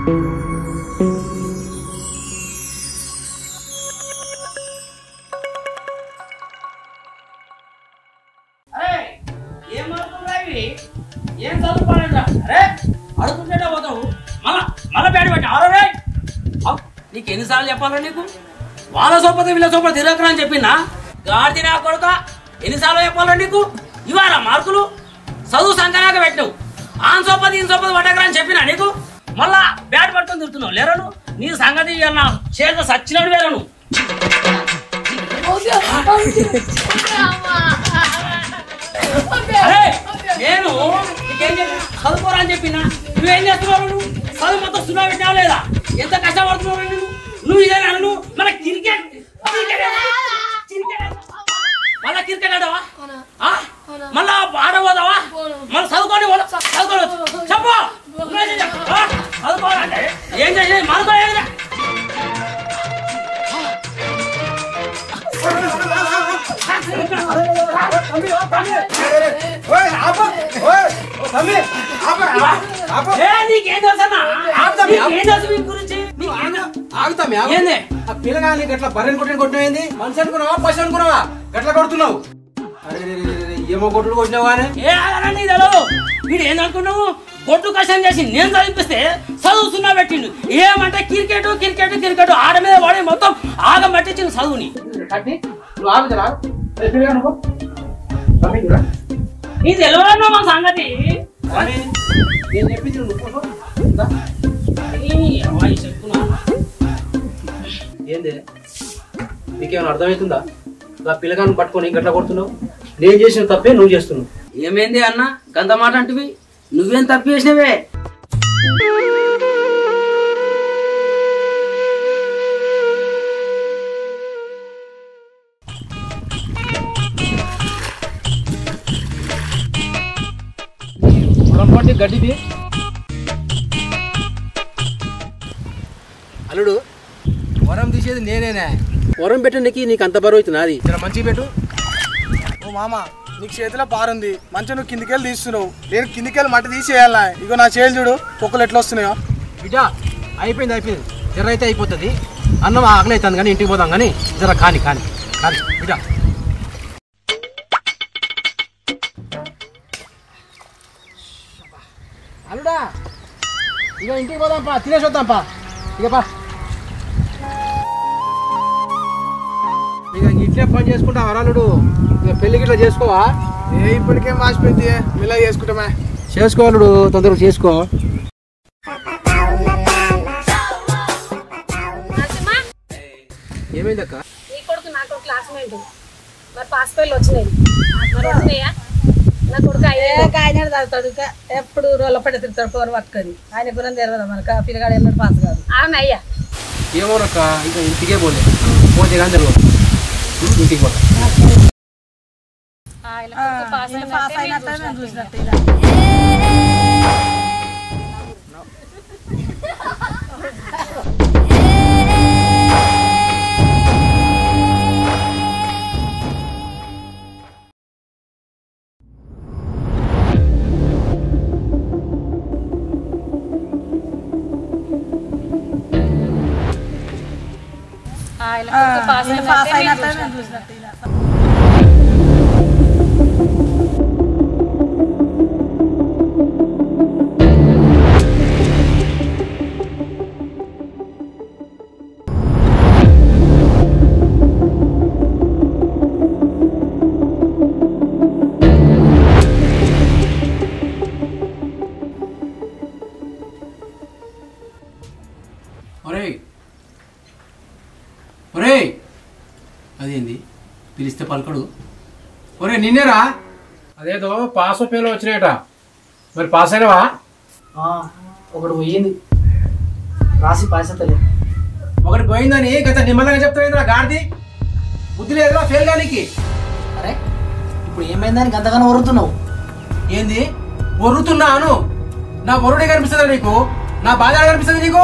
ఏం చదువుకోవాలంట? అరే అడుగుతుంటే పోతావు మళ్ళా బ్యాడ్ పెట్టి ఆరోరే. నీకు ఎన్నిసార్లు చెప్పాలా? నీకు వాళ్ళ సోపతి వీళ్ళ సోపతి తిరగరా అని చెప్పినా గాడి నా కొడుక ఎన్నిసార్లు చెప్పాలా నీకు? ఇవాళ మార్కులు చదువు సంకనాక పెట్టినావు. ఆన్ సోపతి ఈయన సోపతి పట్టకరా అని చెప్పినా నీకు మళ్ళా బ్యాట్ పట్టుకొని తిరుగుతున్నావు. లేరను నీ సంగతి నా చేత సచ్చినాడు వేరను. అరే నేను నీకేం చెప్పి చదువుకోరా అని చెప్పినా నువ్వేం చేస్తున్నావు? నువ్వు చదువు మొత్తం సున్నా పెట్టావు లేదా? ఎంత కష్టపడుతున్నావు నువ్వు? ఇదే నన్ను మన క్రికెట్ మళ్ళా క్రికెట్ ఆడవా? మళ్ళా ఆడబోదావా? మళ్ళీ చదువుకోండి చదువుకోవచ్చు చెప్పు. చదువుకోవాలంటే ఏం చేసి మనుకోలేదు. పిల్లగాని గట్లా బర్రెని కొట్టిన కొట్టినైంది? మనిషి అనుకున్నావా పశు అనుకున్నావా? గట్లా కొడుతున్నావు? అరే ఏమో కొట్టుడు కొట్టినావా? వీడు ఏందనుకున్నావు? గొడ్డు కష్టం చేసి నేను చదివిపిస్తే చదువుతున్నా పెట్టిండు. ఏమంటే క్రికెట్ క్రికెట్ క్రికెట్ ఆడ మీద వాడే మొత్తం ఆగం పట్టించింది చదువుని. ఇది తెలియదు మా సంగతి. ఏంది నీకేమైనా అర్థమవుతుందా? నా పిల్లగాన్ని పట్టుకొని గట్లా కొడుతున్నావు? నేను చేసిన తప్పే నువ్వు చేస్తున్నావు. ఏమైంది అన్న గంత మాట అంటివి? నువ్వేం తప్పు చేసినవే? గడ్డిది అల్లుడు వరం తీసేది నేనేనా? వరం పెట్టడానికి నీకు అంత బరువు అవుతుంది. అది మంచిగా పెట్టు. ఓ మామ నీకు చేతిలో పారుంది మంచిగా నువ్వు కిందికెళ్ళి తీస్తున్నావు. నేను కిందికెళ్ళి మట్టి తీసేయాలా? ఇగో నా చేతులు చూడు పొక్కులు ఎట్లా వస్తున్నాయో. బిడ్డ అయిపోయింది జర అయితే అయిపోతుంది. అన్నం ఆకలి అవుతుంది కానీ ఇంటికి పోదాం కానీ జర కాని బిడ్డ. అల్లుడా ఇక ఇంటికి పోదాంపా, తినేసి వద్దాంపా. ఇక ఇట్లే పని చేసుకుంటా వరాలుడు. ఇక పెళ్లికి ఇట్లా చేసుకోవా? ఇప్పటికేం వాసిపోయింది, మెల్లగా చేసుకుంటామే. చేసుకోవాలుడు, తొందరగా చేసుకో. ఏమైందక్క? నీ కొడుకు నా కొడుకు క్లాస్మేట్ మరి పాస్ ఫెయిల్ వచ్చినాయి. మరి వచ్చినాయా? నా కొడుకు ఆయన చదువుతాడు ఎప్పుడు రోడ్ల పట్టి తిరుగుతాడు ఫోన్ పట్టుకొని. ఆయన గుణం తెలియదు మనకు. పిల్లగాడు ఎన్నో పాస్ కాదు. అవును అయ్యా. ఏమోనక్క ఇంకా ఇంటికే పోలే. పోతే కానీ తెలియదు. ఇంటికి పోతా. అదేంది పిలిస్తే పలకడు? ఒరే నిన్నేరా? అదేదో పాస్ పేలో వచ్చినాయట, మరి పాస్ అయినవా? ఒకటి పోయింది రాసి పాసతలే. ఒకటి పోయిందని గత నిమ్మలంగా చెప్తావేంద్రా గాడిది? బుద్ధి లేదురా ఫెయిల్ గానికి? అరే ఇప్పుడు ఏమైందని గంతగానో ఒరుతున్నావు? ఏంది ఒర్రుతున్నాను? నా ఒరుడే కనిపిస్తుందా నీకు? నా బాధ కనిపిస్తుంది నీకు?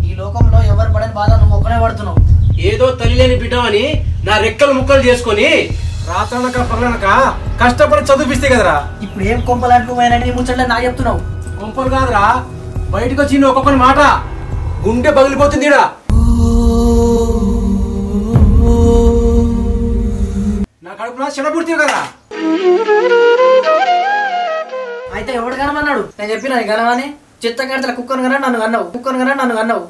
ఈ లోకంలో ఎవరు పడని బాధ నువ్వు ఒక్కనే పడుతున్నావు. ఏదో తల్లి లేని బిడ్డ అని నా రెక్కలు ముక్కలు చేసుకొని రాత్రనక పగలనక కష్టపడి చదివిస్తే కదరా. ఇప్పుడు ఏం కొంపలాంటి నువ్వు ముచ్చట్లే నాకు చెప్తున్నావు? కొంపలు కాదురా, బయటకు వచ్చి ఒక్కొక్కరి మాట గుండె పగిలిపోతుంది ఈడ. నా కడుపున చెడపుడుతుంది కదా. అయితే ఎవడు కనమన్నాడు? నేను చెప్పిన కనవని చిత్త గంటల కుక్కను కన్నా నన్ను అన్నావు.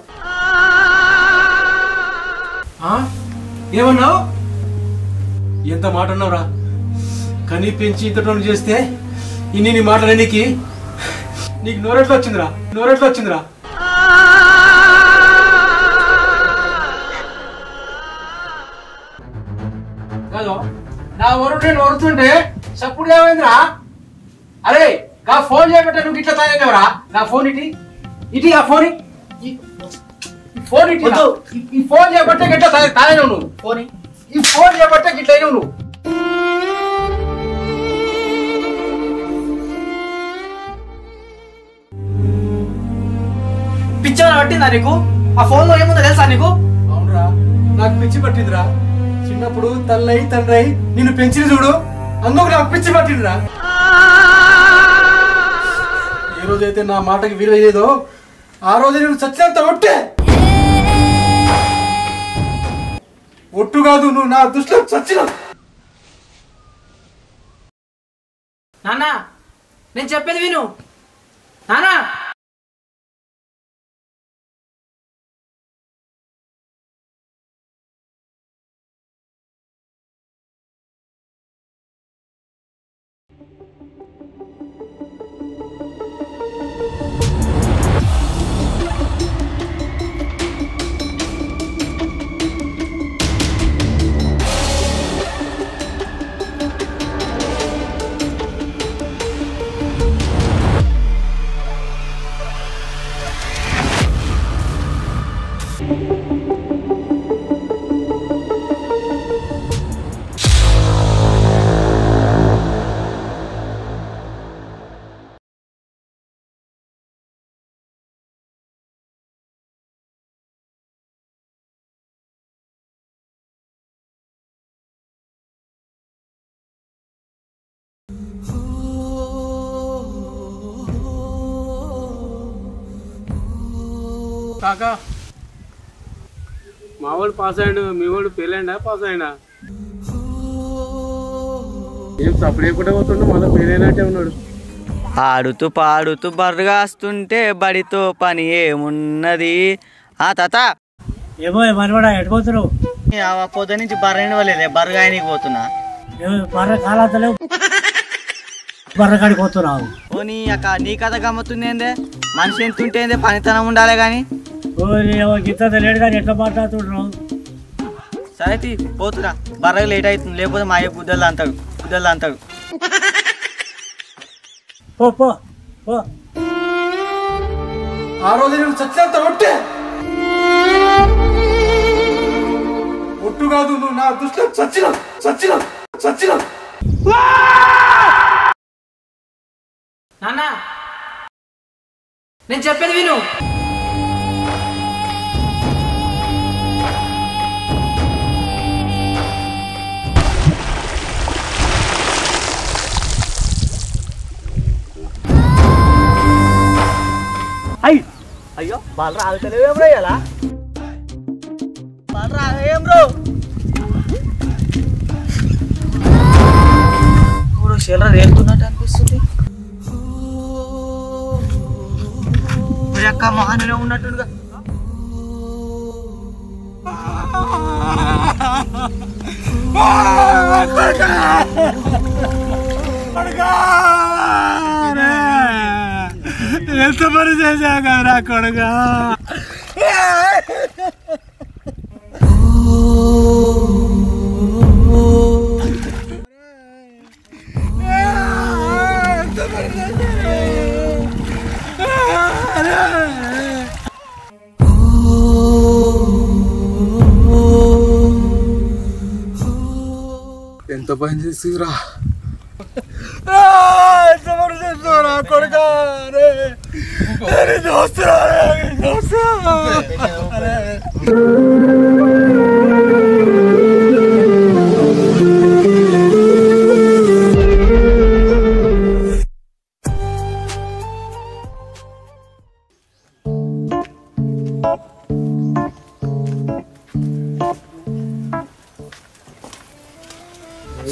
ఏమన్నావు? ఎంత మాట అన్నావురా? కనీ పెంచి ఇంత చేస్తే ఇన్ని మాటలనికి నీకు నోరెట్లో వచ్చిందిరా. కాదు నా ఊరు నేను ఓరుతుంటే సప్పుడు ఏమైందిరా? అరే నా ఫోన్ చేయబట్టే నువ్వు ఇట్లా తాగేవరా? నా ఫోన్ ఇటీ ఆ ఫోన్ ఫోన్ ఇటీ ఈ ఫోన్ చేయబట్టే గిట్లా తాగేవు నువ్వు. ఈ ఫోన్ చేయబట్టే గిట్ల అయినావు నువ్వు. పిచ్చోని పట్టిందా నీకు? ఆ ఫోన్ లో ఏముందో తెలుసా నీకు? అవునరా, నాకు పిచ్చి పట్టిందిరా. చిన్నప్పుడు తల్లై తండ్రై నిన్ను పెంచిన చూడు, అందుకు నాకు పిచ్చి పట్టిందిరా. ఏ రోజైతే నా మాటకి విలువలేదో ఆ రోజు నేను చచ్చినంత ఒట్టు కాదు, నువ్వు నా దృష్టిలో చచ్చిన. నాన్న నేను చెప్పేది విను. నాన్న కాకా, మా వాడు పాస్ అయ్యాడు, మీ వాడు ఫెయిల్ అయ్యా పాస్ అయ్యా? ఏం సపరేట్ పోతుండే, మళ్ళీ ఫెయిల్ అయినట్టే ఉన్నాడు. ఆడుతూ పాడుతూ బర్రగాస్తుంటే బడితో పని ఏమున్నది? ఆ తాత ఏమో మనవాడా ఎటుపోతున్నావు? పొద్దు నుంచి బర్ర నివ్వలేదే, బర్రగాయనికి పోతున్నా. బర్ర కాలంతలేవు, బర్ర కాడికి పోతున్నావు. ఓ నీ అక్క, నీ కథ గమ్మతుంది ఏందే? మనిషి ఎంత ఉంటే పనితనం ఉండాలి కానీ. గిత్త లేడు కానీ ఎట్లా మాట్లాడుతున్నావు? సరే పోతురా, బర్రగా లేట్ అవుతుంది, లేకపోతే మా అయ్య గుద్దలు అంతాడు. పో పో పో. ఆ రోజు నేను చచ్చినంత ఒట్టు కాదు, నువ్వు నా దృష్టిలో చచ్చిన. నాన్న నేను చెప్పేది విను. అయ్యో బాలరా ఆగుతలేవు బ్రో, ఇలా బాలరా ఏం బ్రో? ఇప్పుడు షెల్రా రేలుతున్నట్టు అనిపిస్తుంది. అక్క మహాననే ఉన్నట్టుగా. ఎంత పని చేశావు కదరా కొడుగా? ఎంత పని చేసిరా, ఎంత పని చేస్తారా కొడుకా? దోస్తురా.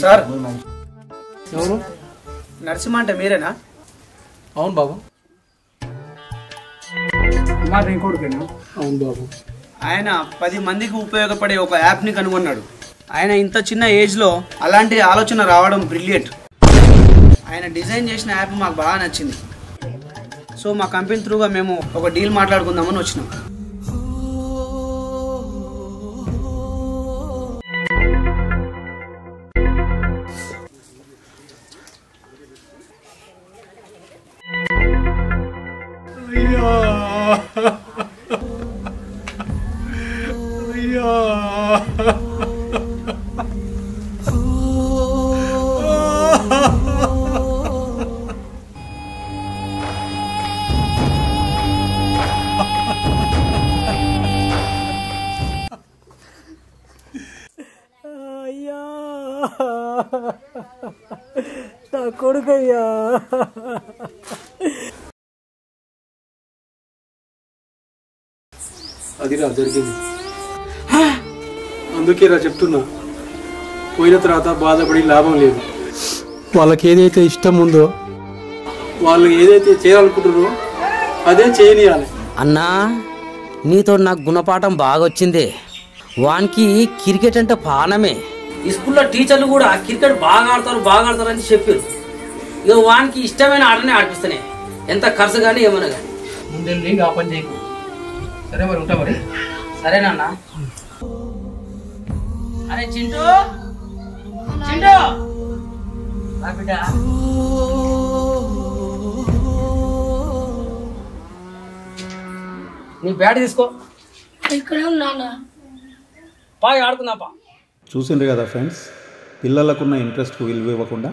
సార్ ఎవరు? నరసింహ అంటే మీరేనా? అవును బాబు. మాట ఇంకోటికేనా? అవును బాబు. ఆయన 10 మందికి ఉపయోగపడే ఒక యాప్ని కనుగొన్నాడు. ఆయన ఇంత చిన్న ఏజ్లో అలాంటి ఆలోచన రావడం బ్రిలియంట్. ఆయన డిజైన్ చేసిన యాప్ మాకు బాగా నచ్చింది. సో మా కంపెనీ త్రూగా మేము ఒక డీల్ మాట్లాడుకుందామని వచ్చినాం. నా కొడుకయ్యా. అదిరా జరిగింది. అందుకేరా చెప్తున్నా, పోయిన తర్వాత బాధపడి లాభం లేదు. వాళ్ళకి ఏదైతే ఇష్టం ఉందో, వాళ్ళు ఏదైతే చేయాలనుకుంటున్నారో అదే చేయనియాలి. అన్నా, నీతో నాకు గుణపాఠం బాగా వచ్చింది. వానికి క్రికెట్ అంటే పానమే. ఈ స్కూల్లో టీచర్లు కూడా క్రికెట్ బాగా ఆడతారు అని చెప్పారు. ఇక వానికి ఇష్టమైన ఆటనే ఆడిపిస్తానే, ఎంత ఖర్చు కానీ ఏమన్నా కానీ. ముందెళ్ళి ఆ పని చేయకు. సరే మరి, ఉంటా మరి. సరేనన్నా. అరే చింటూ, చింటూ రా బిడ్డ. నీ బ్యాట్ తీసుకో, ఇక్కడే ఉన్నానా? బాగా ఆడుకుందాపా. చూసిండ్రు కదా ఫ్రెండ్స్, పిల్లలకున్న ఇంట్రెస్ట్కు విలువ ఇవ్వకుండా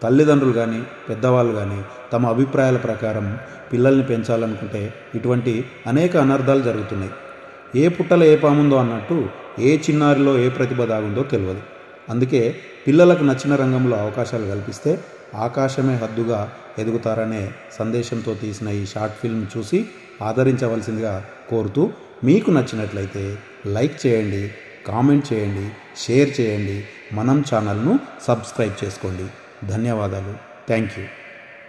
తల్లిదండ్రులు కానీ పెద్దవాళ్ళు కానీ తమ అభిప్రాయాల ప్రకారం పిల్లల్ని పెంచాలనుకుంటే ఇటువంటి అనేక అనర్థాలు జరుగుతున్నాయి. ఏ పుట్టలో ఏ పాముందో అన్నట్టు ఏ చిన్నారిలో ఏ ప్రతిభ దాగుందో తెలియదు. అందుకే పిల్లలకు నచ్చిన రంగంలో అవకాశాలు కల్పిస్తే ఆకాశమే హద్దుగా ఎదుగుతారనే సందేశంతో తీసిన ఈ షార్ట్ ఫిల్మ్ చూసి ఆదరించవలసిందిగా కోరుతూ, మీకు నచ్చినట్లయితే లైక్ చేయండి, కామెంట్ చేయండి, షేర్ చేయండి, మనం ఛానల్ను సబ్స్క్రైబ్ చేసుకోండి. ధన్యవాదాలు. Thank you.